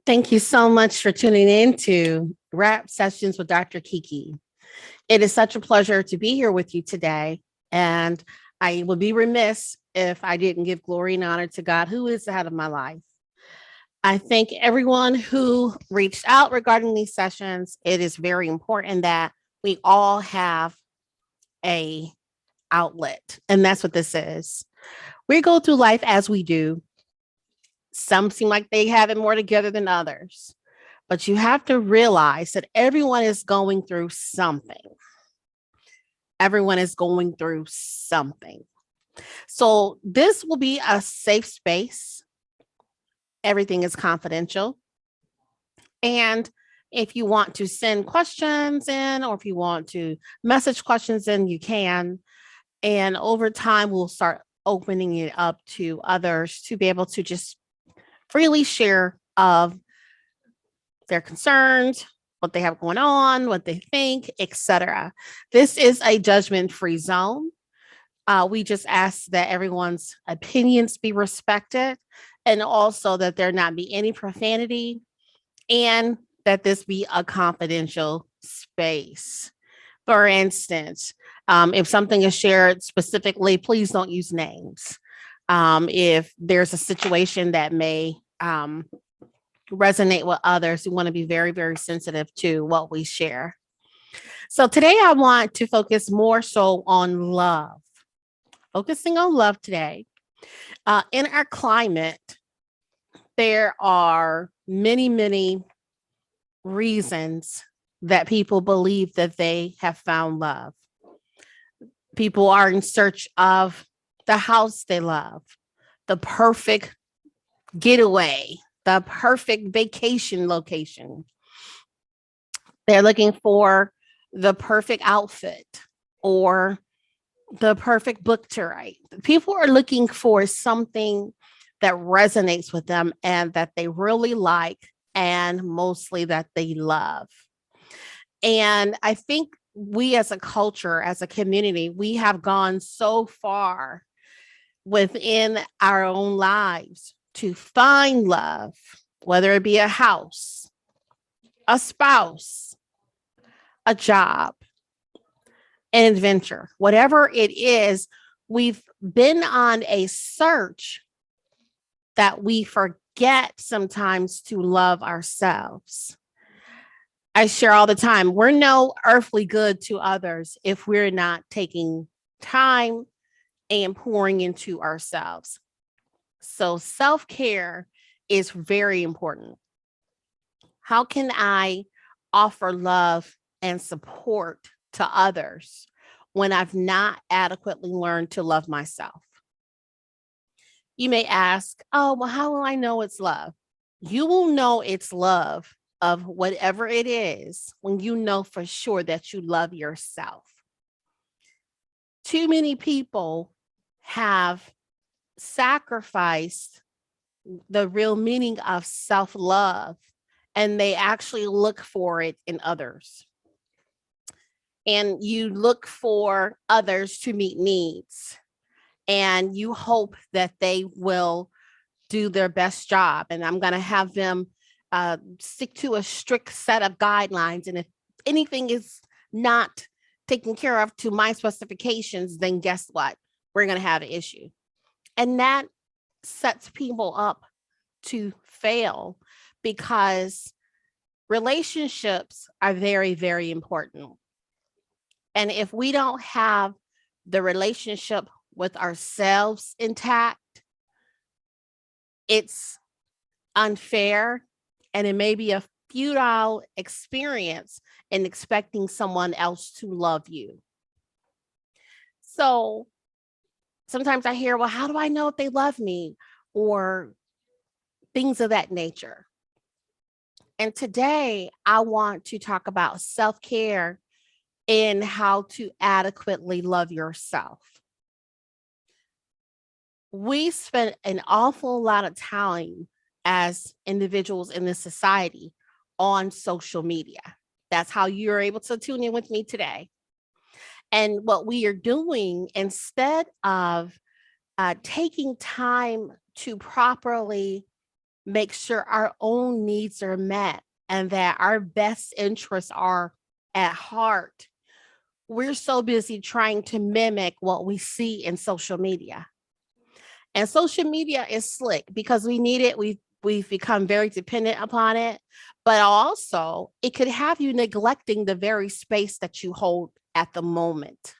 Thank you so much for tuning in to Rap Sessions with Dr. Kiki. It is such a pleasure to be here with you today. And I would be remiss if I didn't give glory and honor to God, who is the head of my life. I thank everyone who reached out regarding these sessions. It is very important that we all have a outlet, and that's what this is. We go through life as we do. Some seem like they have it more together than others. But you have to realize that everyone is going through something. Everyone is going through something. So, this will be a safe space. Everything is confidential. And if you want to send questions in, or if you want to message questions in, you can. And over time, we'll start opening it up to others to be able to just freely share of their concerns, what they have going on, what they think, etc. This is a judgment-free zone. We just ask that everyone's opinions be respected, and also that there not be any profanity, and that this be a confidential space. For instance, if something is shared specifically, please don't use names. If there's a situation that may resonate with others, we want to be very, very sensitive to what we share. So today I want to focus more so on love, focusing on love today. In our climate, there are many, many reasons that people believe that they have found love. People are in search of the house they love, the perfect getaway, the perfect vacation location. They're looking for the perfect outfit or the perfect book to write. People are looking for something that resonates with them and that they really like, and mostly that they love. And I think we as a culture, as a community, we have gone so far within our own lives to find love, whether it be a house, a spouse, a job, an adventure, whatever it is, we've been on a search that we forget sometimes to love ourselves. I share all the time, we're no earthly good to others if we're not taking time and pouring into ourselves. So self-care is very important. How can I offer love and support to others when I've not adequately learned to love myself? You may ask, oh, well, how will I know it's love? You will know it's love of whatever it is when you know for sure that you love yourself. Too many people have sacrificed the real meaning of self love, and they actually look for it in others. And you look for others to meet needs, and you hope that they will do their best job. And I'm going to have them stick to a strict set of guidelines. And if anything is not taken care of to my specifications, then guess what? We're going to have an issue. And that sets people up to fail, because relationships are very, very important. And if we don't have the relationship with ourselves intact, it's unfair, and it may be a futile experience in expecting someone else to love you. So sometimes I hear, well, how do I know if they love me? Or things of that nature. And today I want to talk about self-care and how to adequately love yourself. We spend an awful lot of time as individuals in this society on social media. That's how you're able to tune in with me today. And what we are doing, instead of taking time to properly make sure our own needs are met and that our best interests are at heart. We're so busy trying to mimic what we see in social media. And social media is slick because we need it. We've become very dependent upon it, but also it could have you neglecting the very space that you hold at the moment.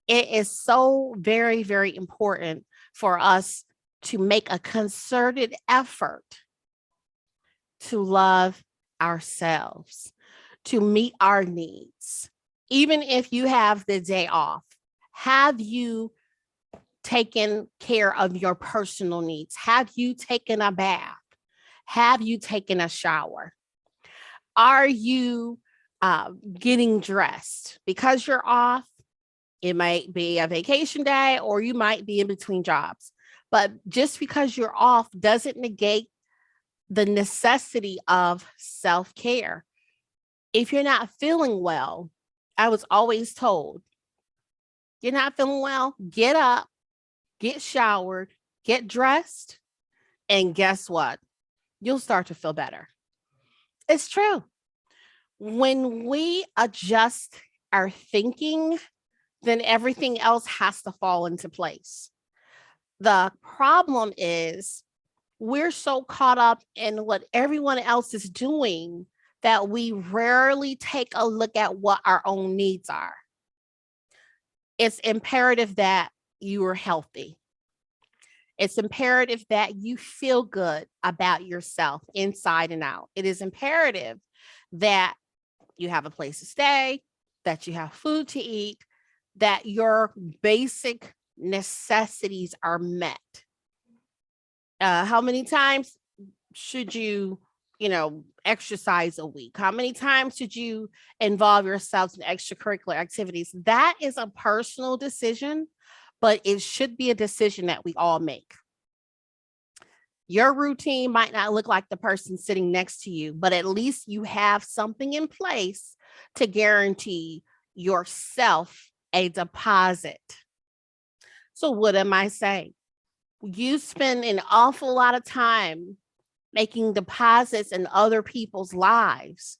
It is so very, very important for us to make a concerted effort to love ourselves, to meet our needs. Even if you have the day off, have you taken care of your personal needs? Have you taken a bath? Have you taken a shower? Are you getting dressed? Because you're off, it might be a vacation day or you might be in between jobs. But just because you're off doesn't negate the necessity of self care. If you're not feeling well, I was always told, you're not feeling well, get up, get showered, get dressed, and guess what? You'll start to feel better. It's true. When we adjust our thinking, then everything else has to fall into place. The problem is we're so caught up in what everyone else is doing that we rarely take a look at what our own needs are. It's imperative that you are healthy. It's imperative that you feel good about yourself inside and out. It is imperative that you have a place to stay, that you have food to eat, that your basic necessities are met. How many times should you, exercise a week? How many times should you involve yourselves in extracurricular activities? That is a personal decision, but it should be a decision that we all make. Your routine might not look like the person sitting next to you, but at least you have something in place to guarantee yourself a deposit. So, what am I saying? You spend an awful lot of time making deposits in other people's lives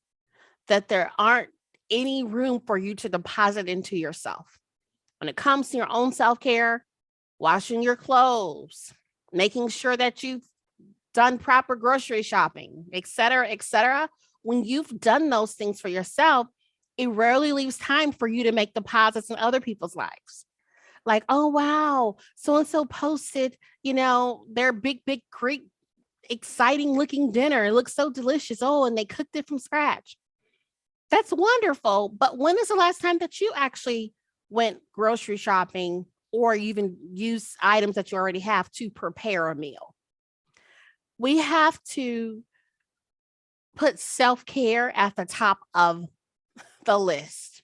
that there aren't any room for you to deposit into yourself. When it comes to your own self-care, washing your clothes, making sure that you've done proper grocery shopping, et cetera, et cetera. When you've done those things for yourself, it rarely leaves time for you to make deposits in other people's lives. Like, oh, wow, so-and-so posted, their big, great, exciting looking dinner. It looks so delicious. Oh, and they cooked it from scratch. That's wonderful. But when is the last time that you actually went grocery shopping or even use items that you already have to prepare a meal? We have to put self-care at the top of the list.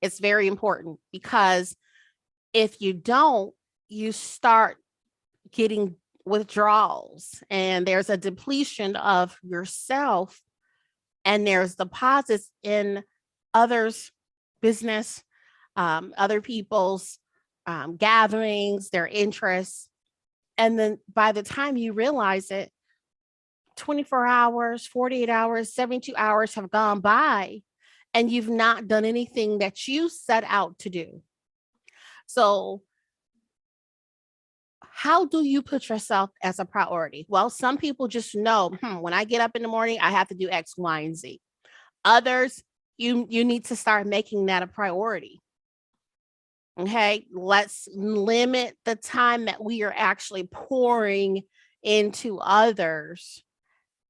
It's very important because if you don't, you start getting withdrawals and there's a depletion of yourself and there's deposits in others' business, other people's gatherings, their interests. And then by the time you realize it, 24 hours, 48 hours, 72 hours have gone by and you've not done anything that you set out to do. So how do you put yourself as a priority? Well, some people just know, when I get up in the morning, I have to do X, Y, and Z. Others, you need to start making that a priority. Okay, let's limit the time that we are actually pouring into others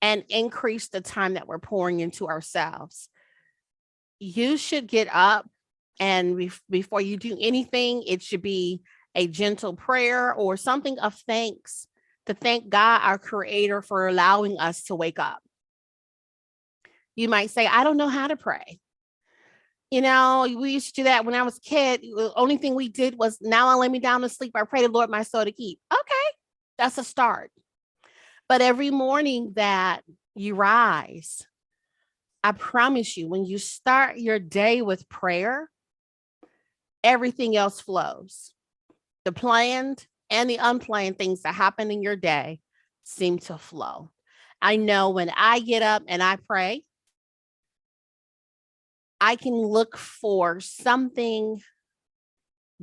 and increase the time that we're pouring into ourselves. You should get up and before you do anything, it should be a gentle prayer or something of thanks to thank God, our creator, for allowing us to wake up. You might say, I don't know how to pray. We used to do that when I was a kid. The only thing we did was, now I lay me down to sleep, I pray the Lord my soul to keep. Okay, that's a start. But every morning that you rise, I promise you, when you start your day with prayer, everything else flows. The planned and the unplanned things that happen in your day seem to flow. I know when I get up and I pray, I can look for something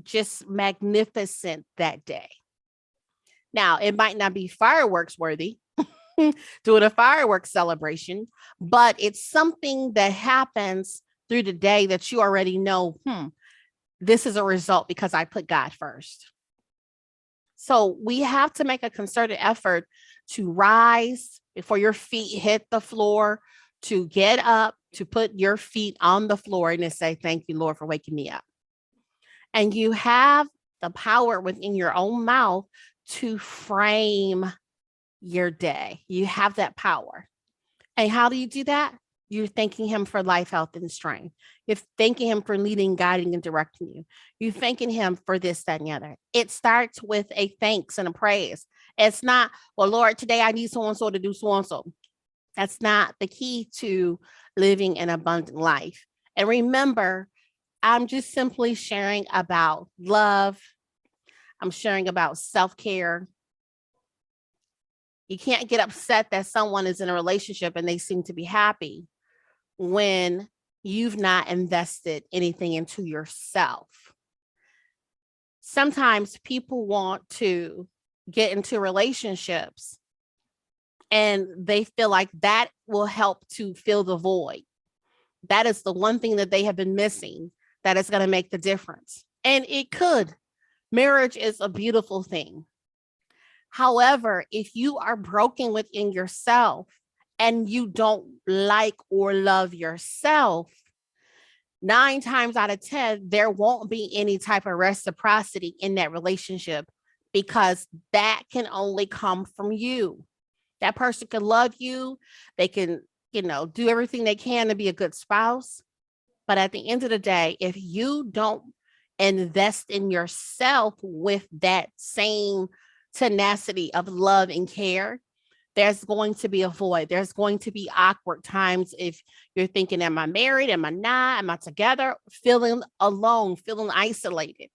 just magnificent that day. Now, it might not be fireworks worthy, doing a fireworks celebration, but it's something that happens through the day that you already know, this is a result because I put God first. So we have to make a concerted effort to rise before your feet hit the floor, to get up, to put your feet on the floor and to say, thank you, Lord, for waking me up. And you have the power within your own mouth to frame your day. You have that power. And how do you do that? You're thanking him for life, health, and strength. You're thanking him for leading, guiding, and directing you. You're thanking him for this, that, and the other. It starts with a thanks and a praise. It's not, well, Lord, today I need so-and-so to do so-and-so. That's not the key to living an abundant life. And remember, I'm just simply sharing about love. I'm sharing about self-care. You can't get upset that someone is in a relationship and they seem to be happy when you've not invested anything into yourself. Sometimes people want to get into relationships and they feel like that will help to fill the void. That is the one thing that they have been missing that is going to make the difference. And it could. Marriage is a beautiful thing. However, if you are broken within yourself and you don't like or love yourself, 9 times out of 10, there won't be any type of reciprocity in that relationship because that can only come from you. That person can love you. They can, do everything they can to be a good spouse. But at the end of the day, if you don't invest in yourself with that same tenacity of love and care, there's going to be a void. There's going to be awkward times if you're thinking, am I married? Am I not? Am I together? Feeling alone, feeling isolated.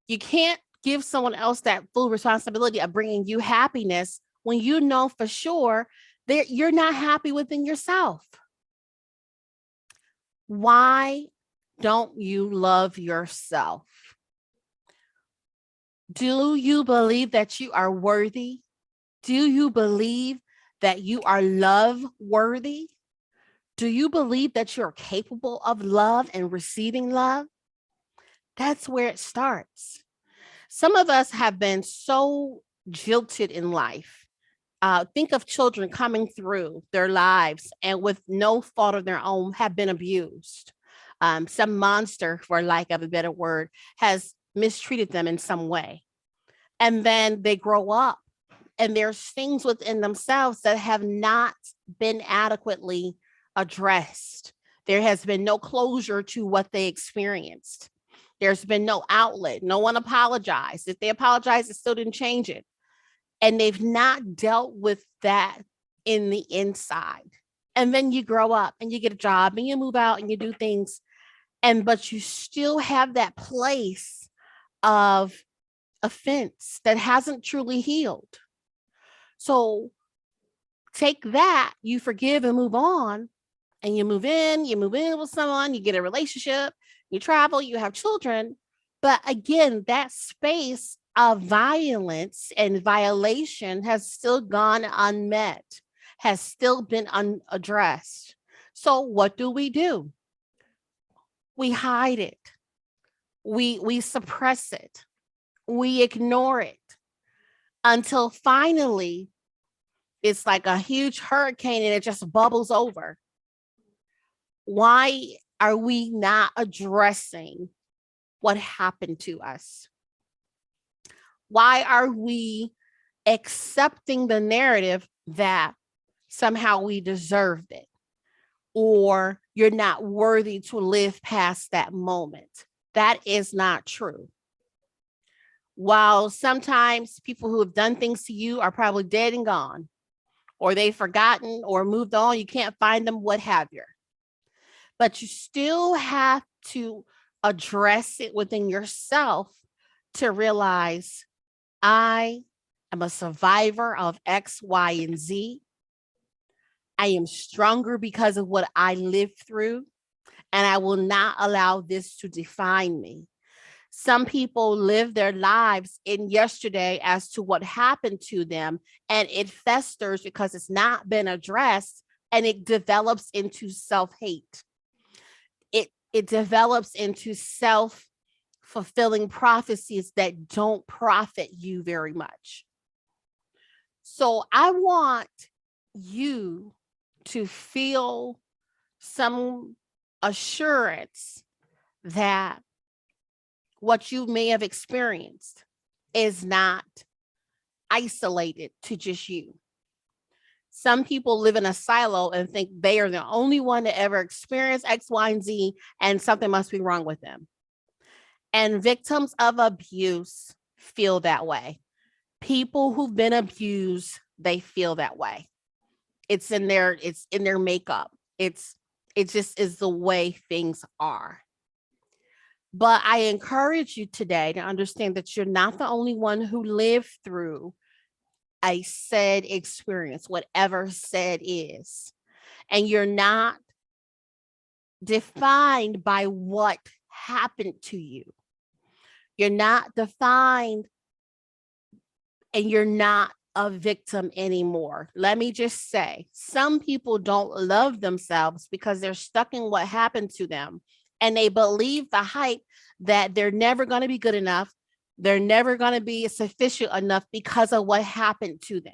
You can't give someone else that full responsibility of bringing you happiness when you know for sure that you're not happy within yourself. Why don't you love yourself? Do you believe that you are worthy? Do you believe that you are love worthy? Do you believe that you're capable of love and receiving love? That's where it starts. Some of us have been so jilted in life. Think of children coming through their lives and with no fault of their own have been abused. Some monster, for lack of a better word, has mistreated them in some way. And then they grow up and there's things within themselves that have not been adequately addressed. There has been no closure to what they experienced. There's been no outlet. No one apologized. If they apologized, it still didn't change it. And they've not dealt with that in the inside. And then you grow up and you get a job and you move out and you do things. But you still have that place of offense that hasn't truly healed. So take that, you forgive and move on, and you move in with someone, you get a relationship, you travel, you have children. But again, that space of violence and violation has still gone unmet, has still been unaddressed. So what do? We hide it. We suppress it. We ignore it until finally it's like a huge hurricane and it just bubbles over. Why are we not addressing what happened to us? Why are we accepting the narrative that somehow we deserved it or you're not worthy to live past that moment? That is not true. While sometimes people who have done things to you are probably dead and gone, or they've forgotten or moved on, you can't find them, what have you. But you still have to address it within yourself to realize I am a survivor of X, Y, and Z. I am stronger because of what I lived through, and I will not allow this to define me. Some people live their lives in yesterday as to what happened to them, and it festers because it's not been addressed, and it develops into self-hate. It develops into self-fulfilling prophecies that don't profit you very much. So I want you to feel some assurance that what you may have experienced is not isolated to just you. Some people live in a silo and think they are the only one to ever experience X, Y, and Z, and something must be wrong with them. And victims of abuse feel that way. People who've been abused, they feel that way. It's in their makeup. It just is the way things are. But I encourage you today to understand that you're not the only one who lived through a said experience, whatever said is. And you're not defined by what happened to you. You're not defined, and you're not a victim anymore. Let me just say, some people don't love themselves because they're stuck in what happened to them. And they believe the hype that they're never going to be good enough. They're never going to be sufficient enough because of what happened to them.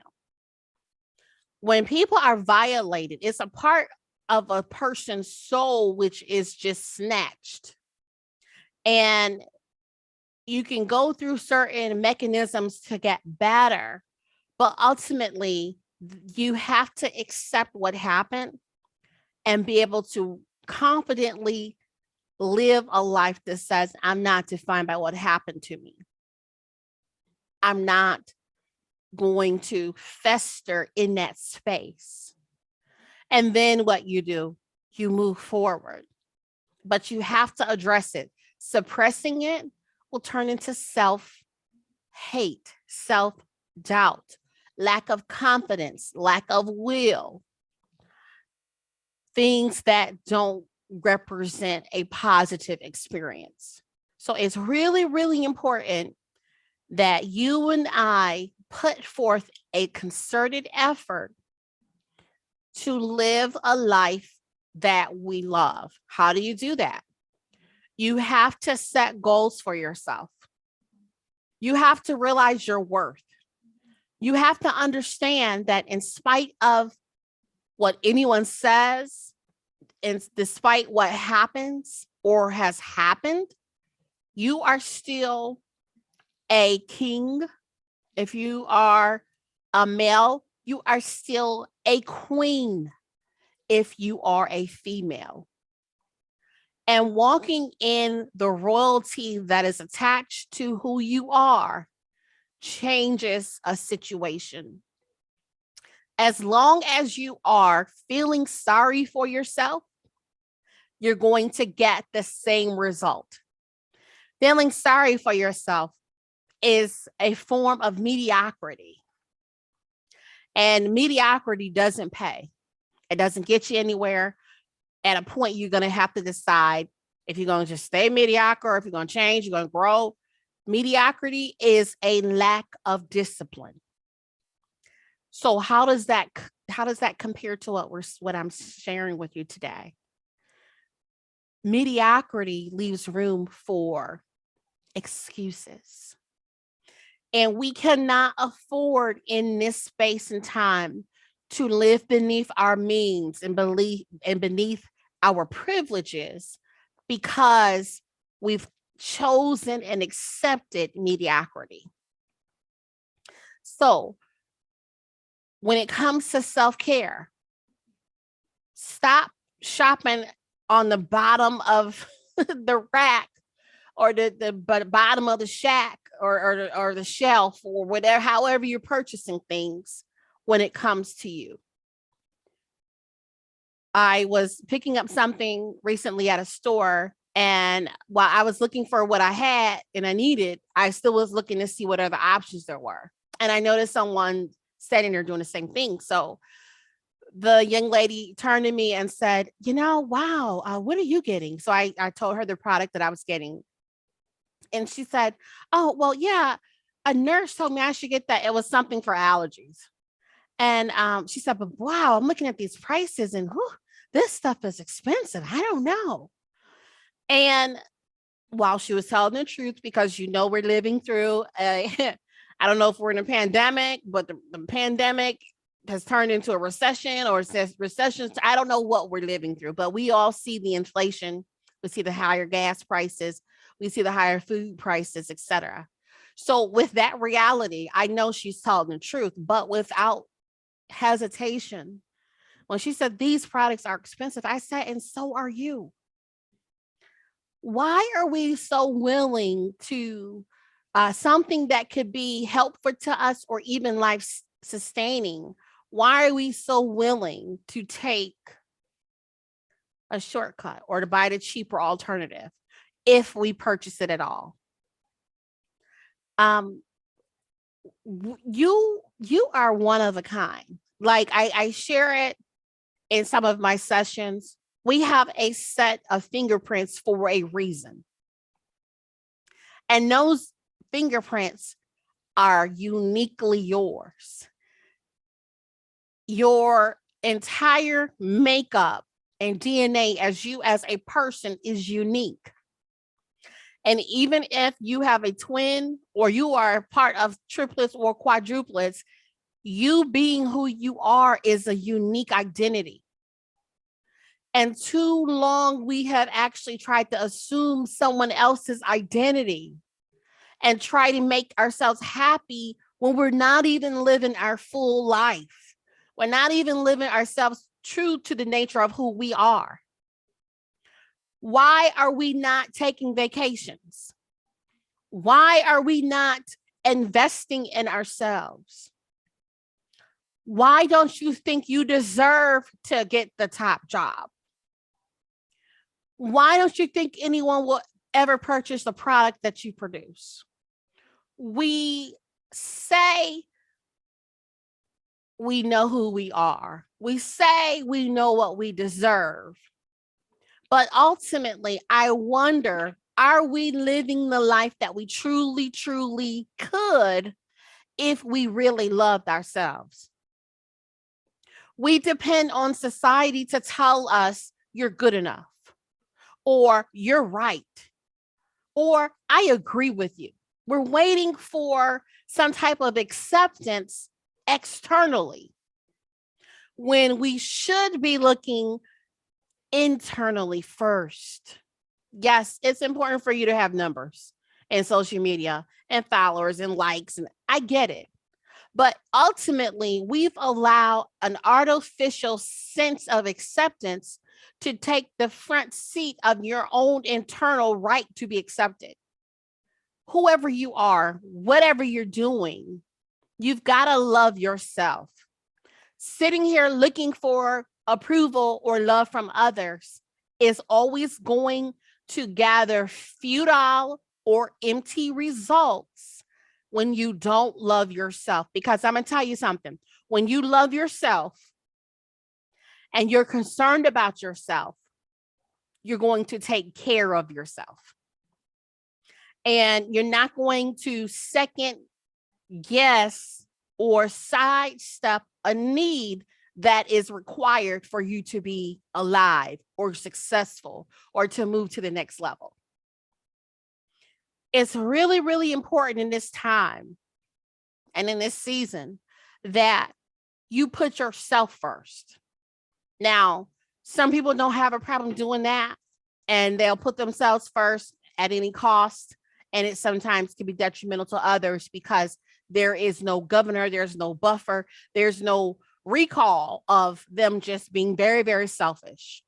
When people are violated, it's a part of a person's soul which is just snatched. And you can go through certain mechanisms to get better, but ultimately you have to accept what happened and be able to confidently live a life that says, I'm not defined by what happened to me. I'm not going to fester in that space. And then what you do, you move forward, but you have to address it. Suppressing it will turn into self-hate, self-doubt, lack of confidence, lack of will, things that don't represent a positive experience. So it's really, really important that you and I put forth a concerted effort to live a life that we love. How do you do that? You have to set goals for yourself. You have to realize your worth. You have to understand that in spite of what anyone says, and despite what happens or has happened, you are still a king. If you are a male, you are still a queen if you are a female. And walking in the royalty that is attached to who you are changes a situation. As long as you are feeling sorry for yourself, you're going to get the same result. Feeling sorry for yourself is a form of mediocrity. And mediocrity doesn't pay. It doesn't get you anywhere. At a point, you're going to have to decide if you're going to just stay mediocre or if you're going to change, you're going to grow. Mediocrity is a lack of discipline. So how does that compare to what I'm sharing with you today? Mediocrity leaves room for excuses. And we cannot afford in this space and time to live beneath our means and beneath our privileges because we've chosen and accepted mediocrity. So when it comes to self-care, stop shopping on the bottom of the rack or the bottom of the shack or the shelf or whatever, however you're purchasing things when it comes to you. I was picking up something recently at a store And while I was looking for what I had and I needed, I still was looking to see what other options there were. And I noticed someone standing there doing the same thing. So the young lady turned to me and said, wow, what are you getting? So I told her the product that I was getting. And she said, oh, well, yeah, a nurse told me I should get that. It was something for allergies. And she said, but wow, I'm looking at these prices and this stuff is expensive. I don't know. And while she was telling the truth, because we're living through I don't know if we're in a pandemic, but the pandemic has turned into a recession, or says recessions. I don't know what we're living through, but we all see the inflation. We see the higher gas prices. We see the higher food prices, etc. So with that reality, I know she's telling the truth, but without hesitation, when she said these products are expensive, I said, and so are you. Why are we so willing to something that could be helpful to us or even life sustaining? Why are we so willing to take a shortcut or to buy the cheaper alternative if we purchase it at all? You are one of a kind. Like I share it in some of my sessions. We have a set of fingerprints for a reason. And those fingerprints are uniquely yours. Your entire makeup and DNA as you as a person is unique. And even if you have a twin or you are part of triplets or quadruplets, you being who you are is a unique identity. And too long we have actually tried to assume someone else's identity and try to make ourselves happy when we're not even living our full life. We're not even living ourselves true to the nature of who we are. Why are we not taking vacations? Why are we not investing in ourselves? Why don't you think you deserve to get the top job? Why don't you think anyone will ever purchase the product that you produce? We say we know who we are. We say we know what we deserve. But ultimately, I wonder, are we living the life that we truly, truly could if we really loved ourselves? We depend on society to tell us you're good enough, or you're right, or I agree with you. We're waiting for some type of acceptance externally when we should be looking internally first. Yes, it's important for you to have numbers and social media and followers and likes, and I get it. But ultimately, we've allowed an artificial sense of acceptance to take the front seat of your own internal right to be accepted. Whoever you are, whatever you're doing, you've got to love yourself. Sitting here looking for approval or love from others is always going to gather futile or empty results when you don't love yourself. Because I'm going to tell you something. When you love yourself and you're concerned about yourself, you're going to take care of yourself. And you're not going to second guess or sidestep a need that is required for you to be alive or successful or to move to the next level. It's really, really important in this time and in this season that you put yourself first. Now, some people don't have a problem doing that, and they'll put themselves first at any cost. And it sometimes can be detrimental to others because there is no governor, there's no buffer, there's no recall of them just being very, very selfish.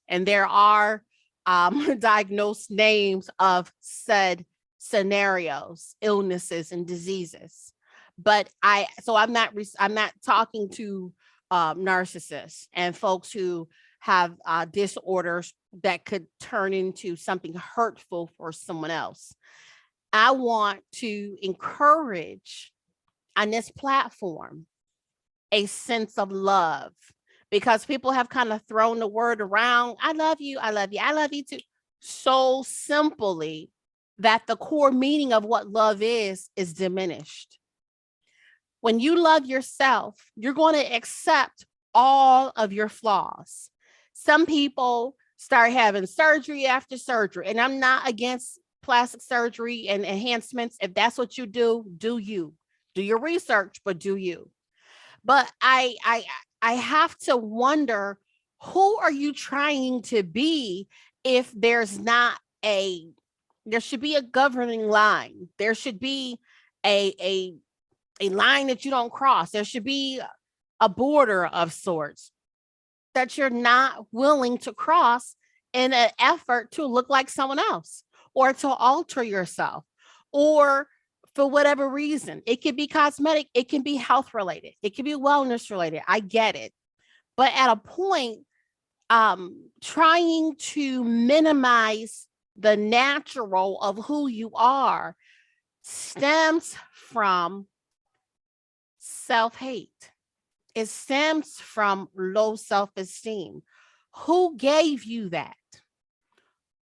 And there are diagnosed names of said scenarios, illnesses, and diseases. But I'm not talking to narcissists and folks who have disorders that could turn into something hurtful for someone else. I want to encourage on this platform a sense of love, because people have kind of thrown the word around. I love you. I love you. I love you too. So simply that the core meaning of what love is diminished. When you love yourself, you're going to accept all of your flaws. Some people start having surgery after surgery, and I'm not against plastic surgery and enhancements. If that's what you do you. Do your research, but do you. But I have to wonder, who are you trying to be if there's not a there should be a governing line. There should be a a line that you don't cross. There should be a border of sorts that you're not willing to cross in an effort to look like someone else or to alter yourself, or for whatever reason. It could be cosmetic, it can be health related, it can be wellness related. I get it. But at a point, trying to minimize the natural of who you are stems from self hate. It stems from low self esteem. Who gave you that?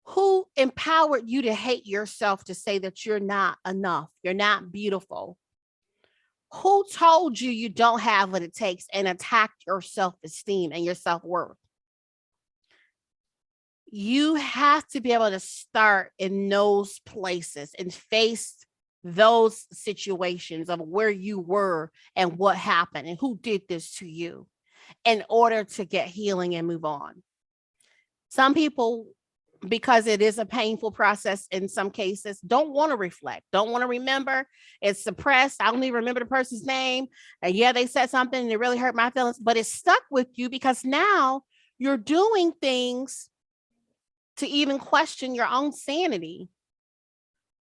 Who empowered you to hate yourself, to say that you're not enough, you're not beautiful? Who told you you don't have what it takes and attacked your self esteem and your self worth? You have to be able to start in those places and face those situations of where you were and what happened and who did this to you, in order to get healing and move on. Some people, because it is a painful process in some cases, don't want to reflect, don't want to remember. It's suppressed. I don't even remember the person's name. And yeah, they said something and it really hurt my feelings, but it's stuck with you because now you're doing things to even question your own sanity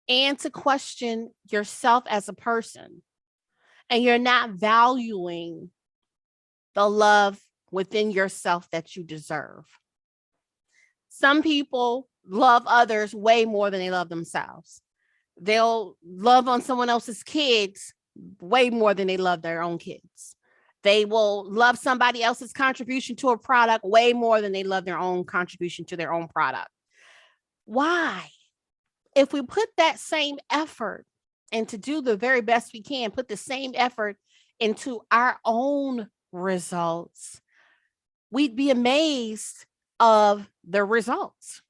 and to question yourself as a person. And you're not valuing the love within yourself that you deserve. Some people love others way more than they love themselves. They'll love on someone else's kids way more than they love their own kids. They will love somebody else's contribution to a product way more than they love their own contribution to their own product. Why? If we put that same effort and to do the very best we can, put the same effort into our own results, we'd be amazed of the results.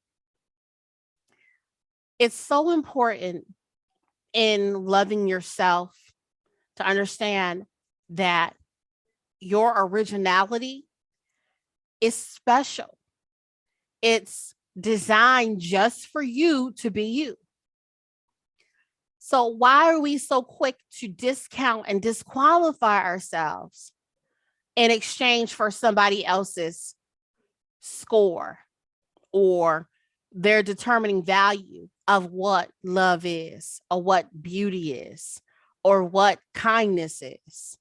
It's so important in loving yourself to understand that your originality is special. It's designed just for you to be you. So why are we so quick to discount and disqualify ourselves in exchange for somebody else's score or their determining value of what love is, or what beauty is, or what kindness is?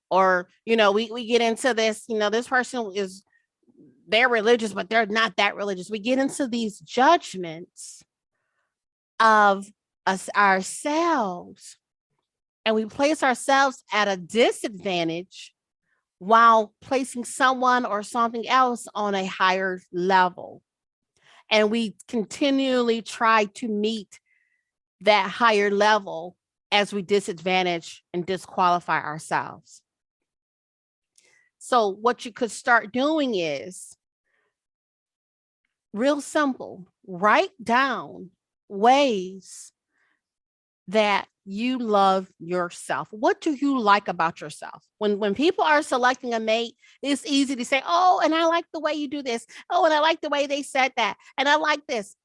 Or, we get into this, this person is, they're religious, but they're not that religious. We get into these judgments of us ourselves, and we place ourselves at a disadvantage while placing someone or something else on a higher level. And we continually try to meet that higher level as we disadvantage and disqualify ourselves. So what you could start doing is real simple. Write down ways that you love yourself. What do you like about yourself? When people are selecting a mate, it's easy to say, oh, and I like the way you do this. Oh, and I like the way they said that. And I like this.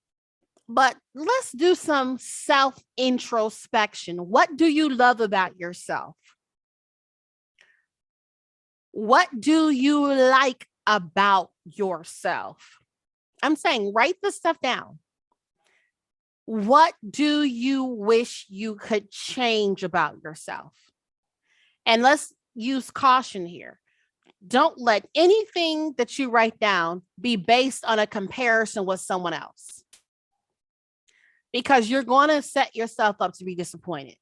But let's do some self introspection. What do you love about yourself? What do you like about yourself? I'm saying, write this stuff down. What do you wish you could change about yourself? And let's use caution here. Don't let anything that you write down be based on a comparison with someone else, because you're going to set yourself up to be disappointed.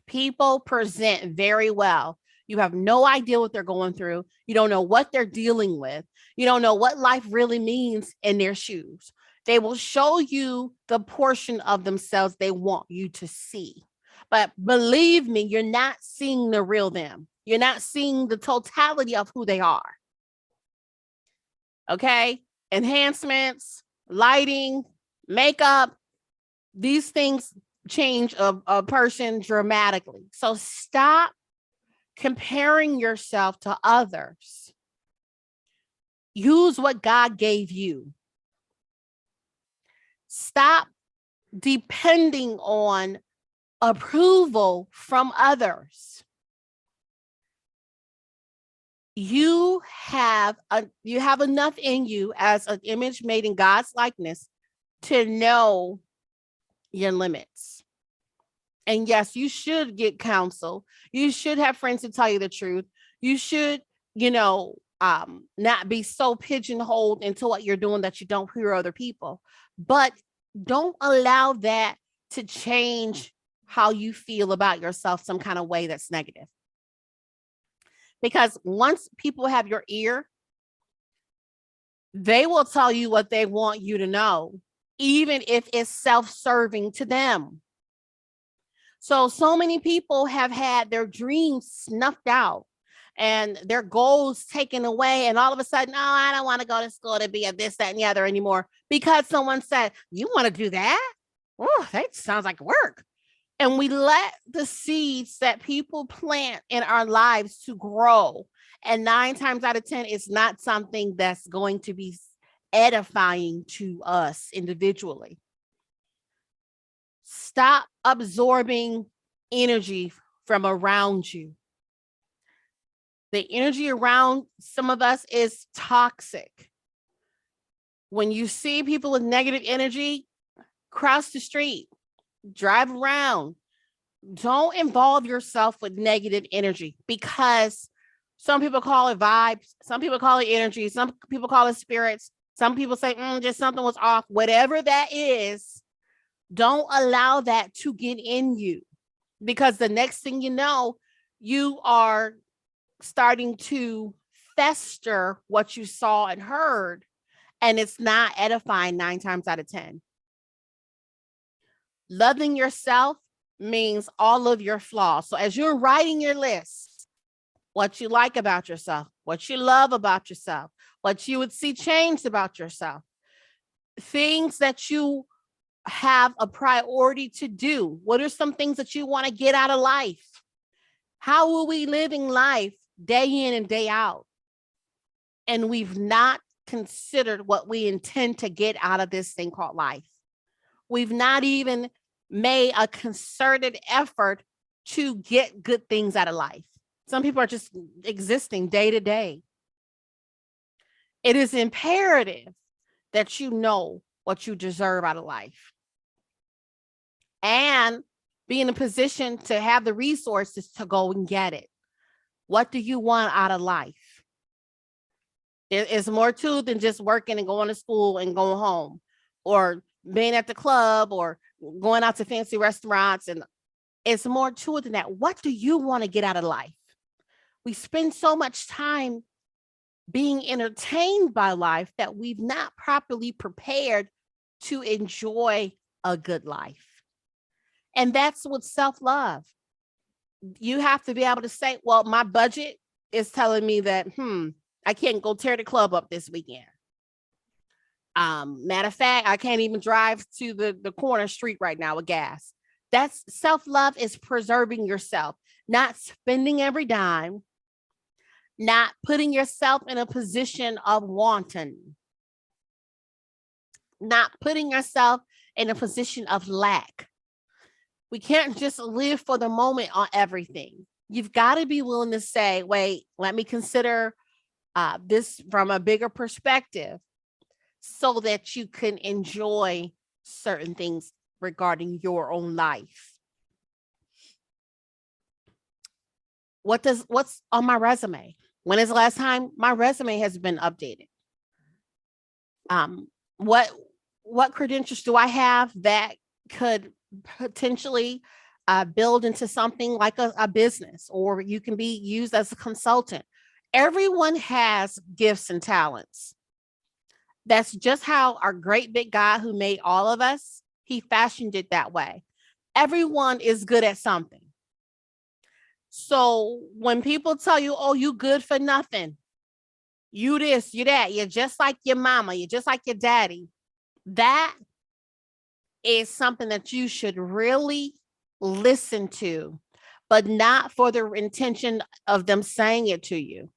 People present very well. You have no idea what they're going through. You don't know what they're dealing with. You don't know what life really means in their shoes. They will show you the portion of themselves they want you to see. But believe me, you're not seeing the real them. You're not seeing the totality of who they are. Okay? Enhancements, lighting, makeup, these things change a person dramatically. So stop comparing yourself to others. Use what God gave you. Stop depending on approval from others. You have enough in you as an image made in God's likeness to know your limits. And yes, you should get counsel. You should have friends to tell you the truth. You should, not be so pigeonholed into what you're doing that you don't hear other people. But don't allow that to change how you feel about yourself some kind of way that's negative. Because once people have your ear, they will tell you what they want you to know, even if it's self-serving to them. So many people have had their dreams snuffed out and their goals taken away. And all of a sudden, oh, I don't want to go to school to be a this, that, and the other anymore, because someone said, you want to do that? Oh, that sounds like work. And we let the seeds that people plant in our lives to grow. And 9 times out of 10, it's not something that's going to be edifying to us individually. Stop absorbing energy from around you. The energy around some of us is toxic. When you see people with negative energy, cross the street, drive around. Don't involve yourself with negative energy, because some people call it vibes. Some people call it energy. Some people call it spirits. Some people say, just something was off. Whatever that is, don't allow that to get in you, because the next thing you know, you are starting to fester what you saw and heard, and it's not edifying 9 times out of 10. Loving yourself means all of your flaws. So as you're writing your list, what you like about yourself, what you love about yourself, what you would see changed about yourself, things that you have a priority to do. What are some things that you want to get out of life? How will we living life day in and day out? And we've not considered what we intend to get out of this thing called life. We've not even made a concerted effort to get good things out of life. Some people are just existing day to day. It is imperative that you know what you deserve out of life and be in a position to have the resources to go and get it. What do you want out of life? It's more to than just working and going to school and going home, or being at the club, or going out to fancy restaurants. And it's more to it than that. What do you want to get out of life? We spend so much time being entertained by life that we've not properly prepared to enjoy a good life. And that's with self-love. You have to be able to say, well, my budget is telling me that, I can't go tear the club up this weekend. Matter of fact, I can't even drive to the corner street right now with gas. That's self-love, is preserving yourself, not spending every dime, not putting yourself in a position of wanting, not putting yourself in a position of lack. We can't just live for the moment on everything. You've got to be willing to say, wait, let me consider this from a bigger perspective, so that you can enjoy certain things regarding your own life. What's on my resume? When is the last time my resume has been updated? Um, what what credentials do I have that could potentially build into something like a business, or you can be used as a consultant? Everyone has gifts and talents. That's just how our great big God who made all of us, he fashioned it that way. Everyone is good at something. So when people tell you, oh, you good for nothing, you this, you that, you're just like your mama, you're just like your daddy, that is something that you should really listen to, but not for the intention of them saying it to you.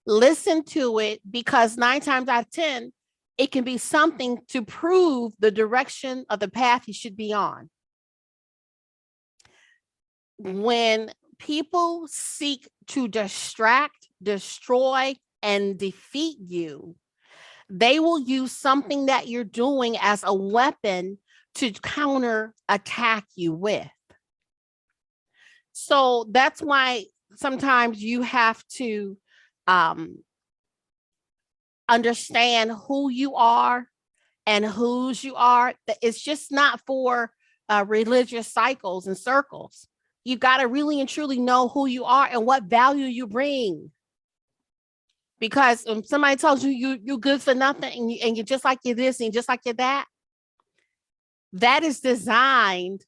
Listen to it because 9 times out of 10, it can be something to prove the direction of the path you should be on. When people seek to distract, destroy, and defeat you, they will use something that you're doing as a weapon to counter attack you with. So that's why sometimes you have to understand who you are and whose you are. It's just not for religious cycles and circles. You got to really and truly know who you are and what value you bring. Because when somebody tells you you're good for nothing and you're just like you're this and just like you're that, that is designed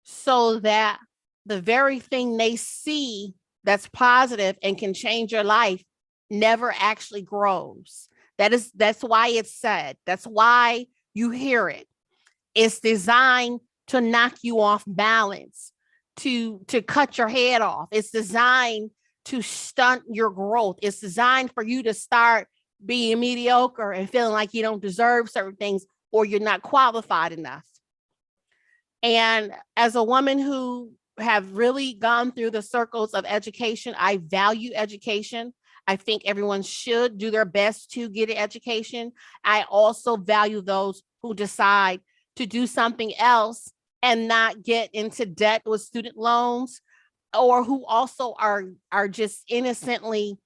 so that the very thing they see that's positive and can change your life never actually grows. That's why it's said. That's why you hear it. It's designed to knock you off balance, to cut your head off. It's designed to stunt your growth. It's designed for you to start being mediocre and feeling like you don't deserve certain things or you're not qualified enough. And as a woman who have really gone through the circles of education, I value education. I think everyone should do their best to get an education. I also value those who decide to do something else and not get into debt with student loans, or who also are just innocently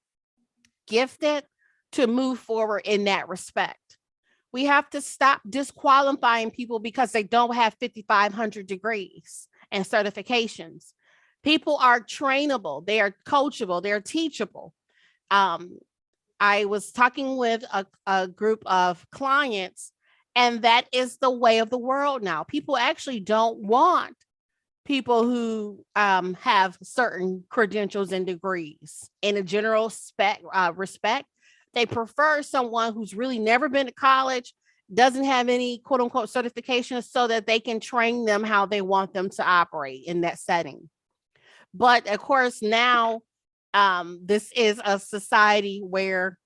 gifted to move forward in that respect. We have to stop disqualifying people because they don't have 5,500 degrees and certifications. People are trainable, they are coachable, they're teachable. I was talking with a group of clients, and that is the way of the world now. People actually don't want people who have certain credentials and degrees in a general respect. They prefer someone who's really never been to college, doesn't have any quote unquote certifications, so that they can train them how they want them to operate in that setting. But of course, now this is a society where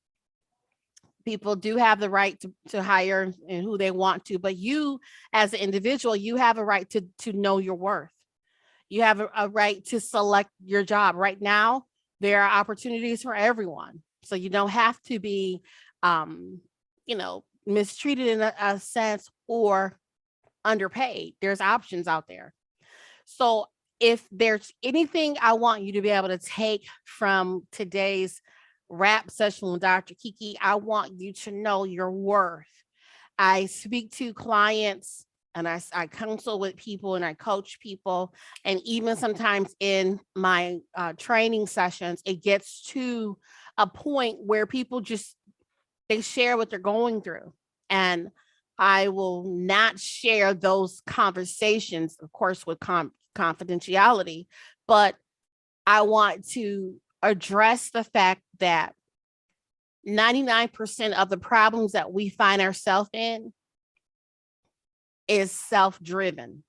people do have the right to hire and who they want to, but you as an individual, you have a right to know your worth. You have a right to select your job. Right now, there are opportunities for everyone. So you don't have to be, mistreated in a sense or underpaid. There's options out there. So if there's anything I want you to be able to take from today's rap session with Dr. Kiki, I want you to know your worth. I speak to clients and I counsel with people and I coach people. And even sometimes in my training sessions, it gets to a point where people just, they share what they're going through. And I will not share those conversations, of course, with confidentiality, but I want to address the fact that 99% of the problems that we find ourselves in is self-driven.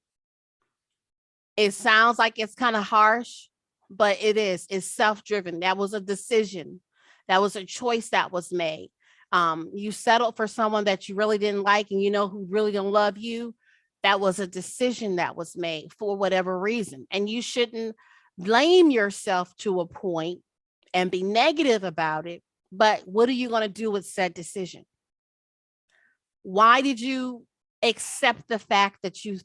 It sounds like it's kind of harsh, but it is. It's self-driven. That was a decision. That was a choice that was made. You settled for someone that you really didn't like and you know who really don't love you. That was a decision that was made for whatever reason. And you shouldn't blame yourself to a point and be negative about it. But what are you going to do with said decision? Why did you accept the fact that you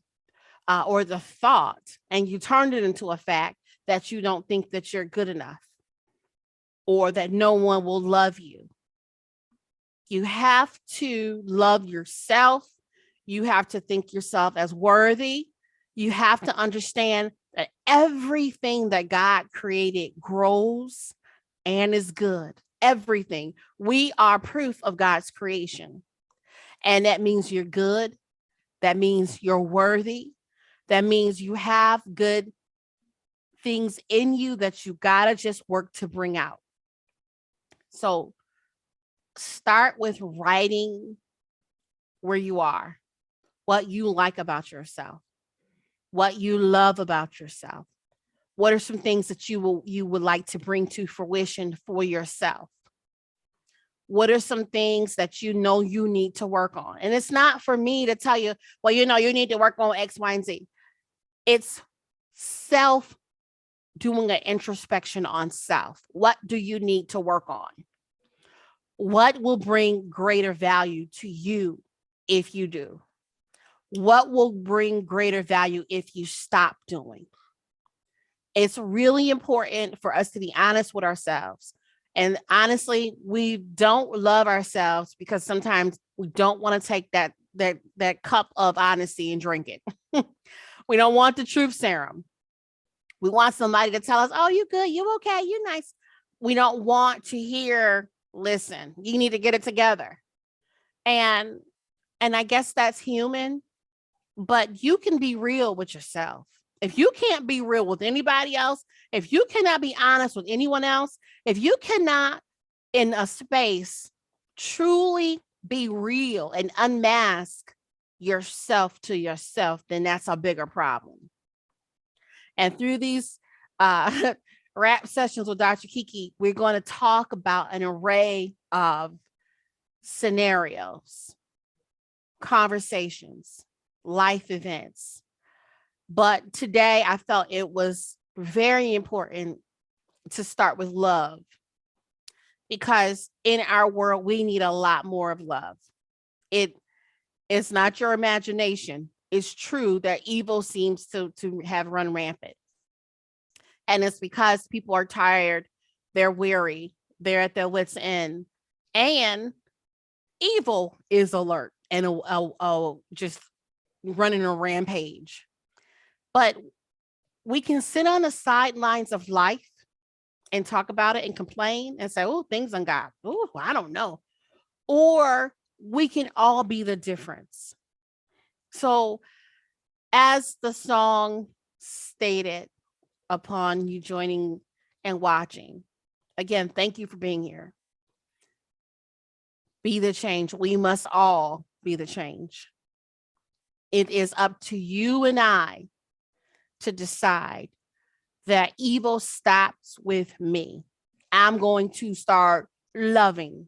or the thought and you turned it into a fact that you don't think that you're good enough? or that no one will love you. You have to love yourself. You have to think yourself as worthy. You have to understand that everything that God created grows and is good. Everything. We are proof of God's creation. And that means you're good. That means you're worthy. That means you have good things in you that you got to just work to bring out. So start with writing where you are, what you like about yourself, what you love about yourself. What are some things that you would like to bring to fruition for yourself? What are some things that you know you need to work on? And it's not for me to tell you, well, you know, you need to work on X, Y, and Z. It's self doing an introspection on self. What do you need to work on? What will bring greater value to you if you do? What will bring greater value if you stop doing? It's really important for us to be honest with ourselves. And honestly, we don't love ourselves because sometimes we don't want to take that cup of honesty and drink it. We don't want the truth serum. We want somebody to tell us, oh, you good, you okay, you nice. We don't want to hear, listen, you need to get it together. And I guess that's human, but you can be real with yourself. If you can't be real with anybody else, if you cannot be honest with anyone else, if you cannot in a space truly be real and unmask yourself to yourself, then that's a bigger problem. And through these rap sessions with Dr. Kiki, we're going to talk about an array of scenarios, conversations, life events. But today I felt it was very important to start with love, because in our world, we need a lot more of love. It's not your imagination. It's true that evil seems to have run rampant. And it's because people are tired, they're weary, they're at their wits' end, and evil is alert and just running a rampage. But we can sit on the sidelines of life and talk about it and complain and say, oh, things on God. Oh, I don't know. Or we can all be the difference. So as the song stated, upon you joining and watching, again, thank you for being here. Be the change. We must all be the change. It is up to you and I to decide that evil stops with me. I'm going to start loving.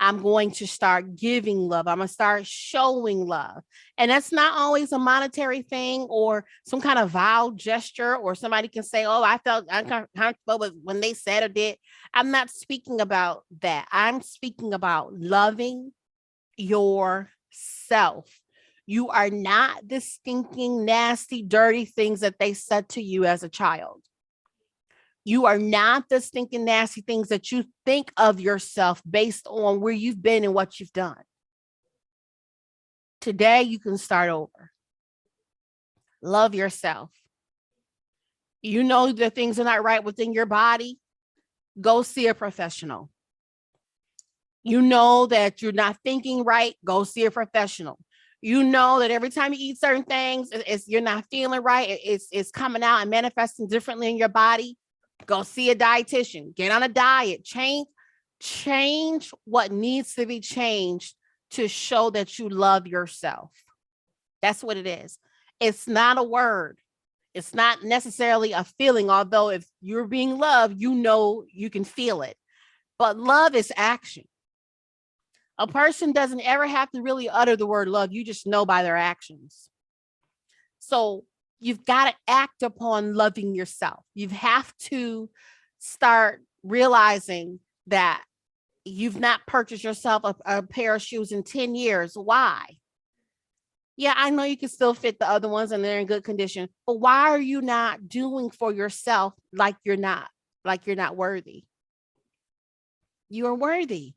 I'm going to start giving love. I'm going to start showing love. And that's not always a monetary thing or some kind of vile gesture, or somebody can say, oh, I felt uncomfortable with when they said or did. I'm not speaking about that. I'm speaking about loving yourself. You are not the stinking, nasty, dirty things that they said to you as a child. You are not the stinking, nasty things that you think of yourself based on where you've been and what you've done. Today, you can start over. Love yourself. You know that things are not right within your body. Go see a professional. You know that you're not thinking right. Go see a professional. You know that every time you eat certain things, you're not feeling right. It's coming out and manifesting differently in your body. Go see a dietitian, get on a diet, change what needs to be changed to show that you love yourself. That's what it is. It's not a word. It's not necessarily a feeling, although if you're being loved, you know you can feel it. But love is action. A person doesn't ever have to really utter the word love. You just know by their actions. So you've got to act upon loving yourself. You have to start realizing that you've not purchased yourself a pair of shoes in 10 years. Why? Yeah, I know you can still fit the other ones and they're in good condition, but why are you not doing for yourself like you're not worthy? You are worthy.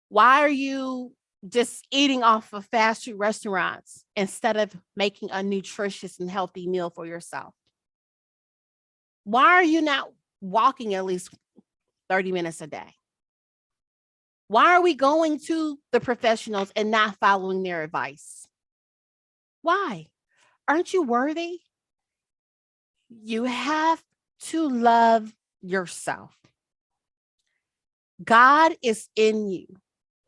Why are you just eating off of fast food restaurants instead of making a nutritious and healthy meal for yourself? Why are you not walking at least 30 minutes a day? Why are we going to the professionals and not following their advice? Why? Aren't you worthy? You have to love yourself. God is in you.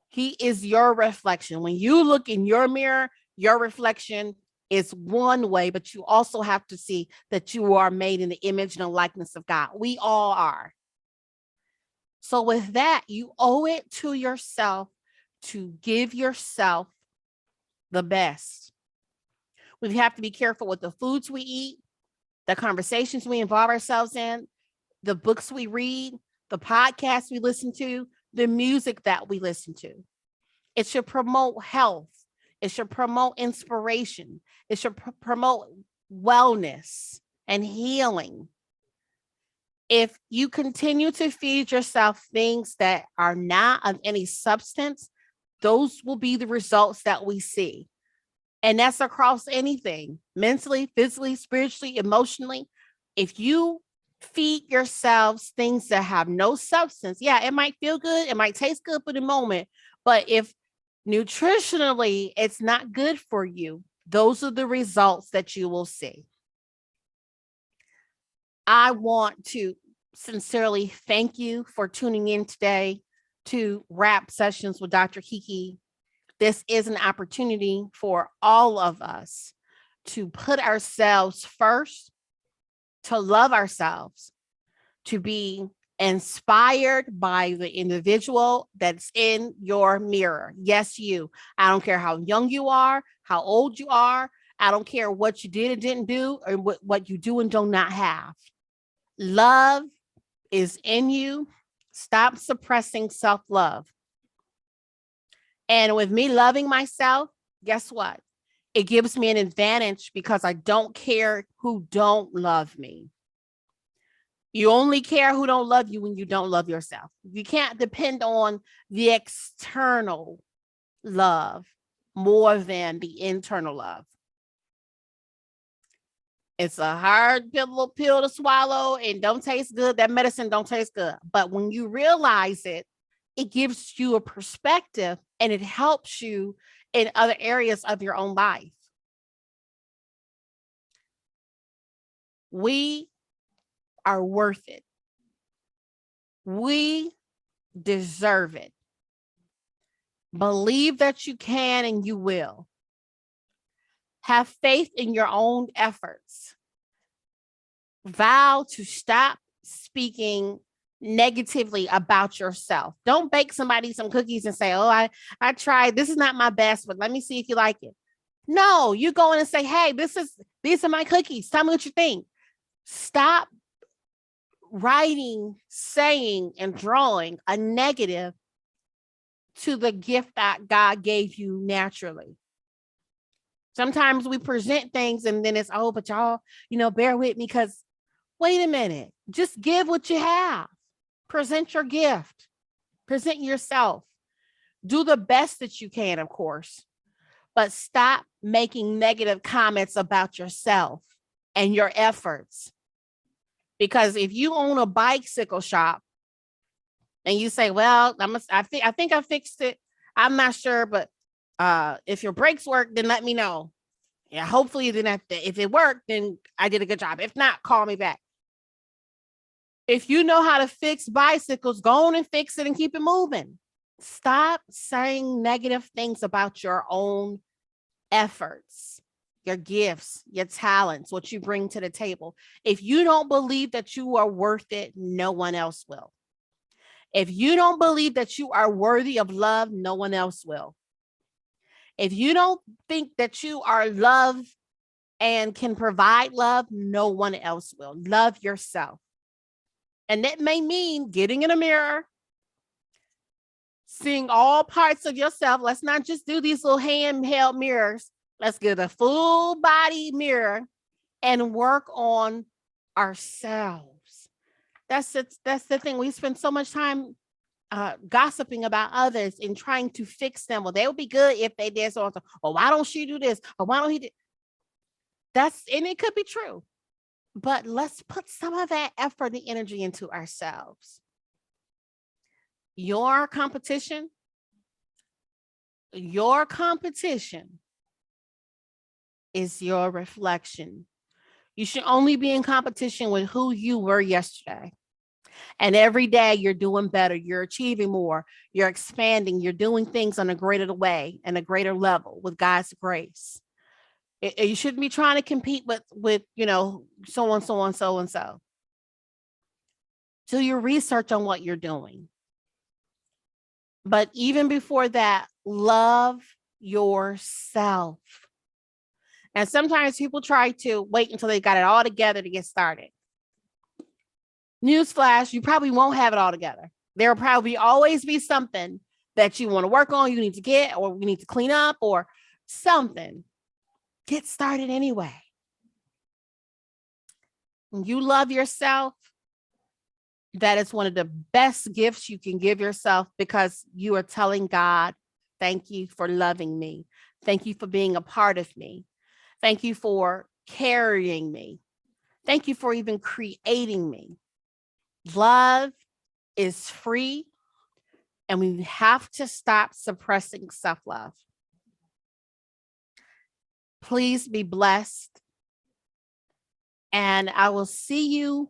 He is your reflection. When you look in your mirror, your reflection is one way, but you also have to see that you are made in the image and the likeness of God. We all are. So with that, you owe it to yourself to give yourself the best. We have to be careful with the foods we eat, the conversations we involve ourselves in, the books we read, the podcasts we listen to, the music that we listen to. It should promote health. It should promote inspiration. It should promote wellness and healing. If you continue to feed yourself things that are not of any substance, those will be the results that we see. And that's across anything, mentally, physically, spiritually, emotionally. If you feed yourselves things that have no substance, yeah, it might feel good, it might taste good for the moment, but if nutritionally it's not good for you, those are the results that you will see. I want to sincerely thank you for tuning in today to Rap Sessions with Dr. Kiki. This is an opportunity for all of us to put ourselves first, to love ourselves, to be inspired by the individual that's in your mirror. Yes, you. I don't care how young you are, how old you are. I don't care what you did and didn't do, or what you do and do not have. Love is in you. Stop suppressing self-love. And with me loving myself, guess what? It gives me an advantage because I don't care who don't love me. You only care who don't love you when you don't love yourself. You can't depend on the external love more than the internal love. It's a hard pill to swallow and don't taste good. That medicine don't taste good. But when you realize it, it gives you a perspective and it helps you in other areas of your own life. We are worth it. We deserve it. Believe that you can and you will. Have faith in your own efforts. Vow to stop speaking negatively about yourself. Don't bake somebody some cookies and say, oh, I tried. This is not my best, but let me see if you like it. No, you go in and say, hey, these are my cookies. Tell me what you think. Stop writing, saying, and drawing a negative to the gift that God gave you naturally. Sometimes we present things and then it's, oh, but y'all, bear with me because wait a minute, just give what you have. Present your gift. Present yourself. Do the best that you can, of course, but stop making negative comments about yourself and your efforts. Because if you own a bicycle shop and you say, well, I think I fixed it. I'm not sure, but if your brakes work, then let me know. Yeah, hopefully then if it worked, then I did a good job. If not, call me back. If you know how to fix bicycles, go on and fix it and keep it moving. Stop saying negative things about your own efforts, your gifts, your talents, what you bring to the table. If you don't believe that you are worth it, no one else will. If you don't believe that you are worthy of love, no one else will. If you don't think that you are loved and can provide love, no one else will. Love yourself. And that may mean getting in a mirror, seeing all parts of yourself. Let's not just do these little handheld mirrors. Let's get a full body mirror and work on ourselves. That's the thing. We spend so much time gossiping about others and trying to fix them. Well, they would be good if they did so and so. Or why don't she do this? Or why don't he do? That's and it could be true. But let's put some of that effort and energy into ourselves. Your competition, your competition is your reflection. You should only be in competition with who you were yesterday. And every day you're doing better, you're achieving more, you're expanding, you're doing things on a greater way and a greater level with God's grace. You shouldn't be trying to compete with so on, so on, so and so. Do your research on what you're doing. But even before that, love yourself. And sometimes people try to wait until they got it all together to get started. Newsflash, you probably won't have it all together. There will probably always be something that you want to work on, you need to get, or we need to clean up, or something. Get started anyway. When you love yourself, that is one of the best gifts you can give yourself, because you are telling God, thank you for loving me. Thank you for being a part of me. Thank you for carrying me. Thank you for even creating me. Love is free, and we have to stop suppressing self-love. Please be blessed. And I will see you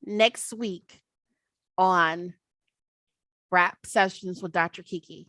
next week on Rap Sessions with Dr. Kiki.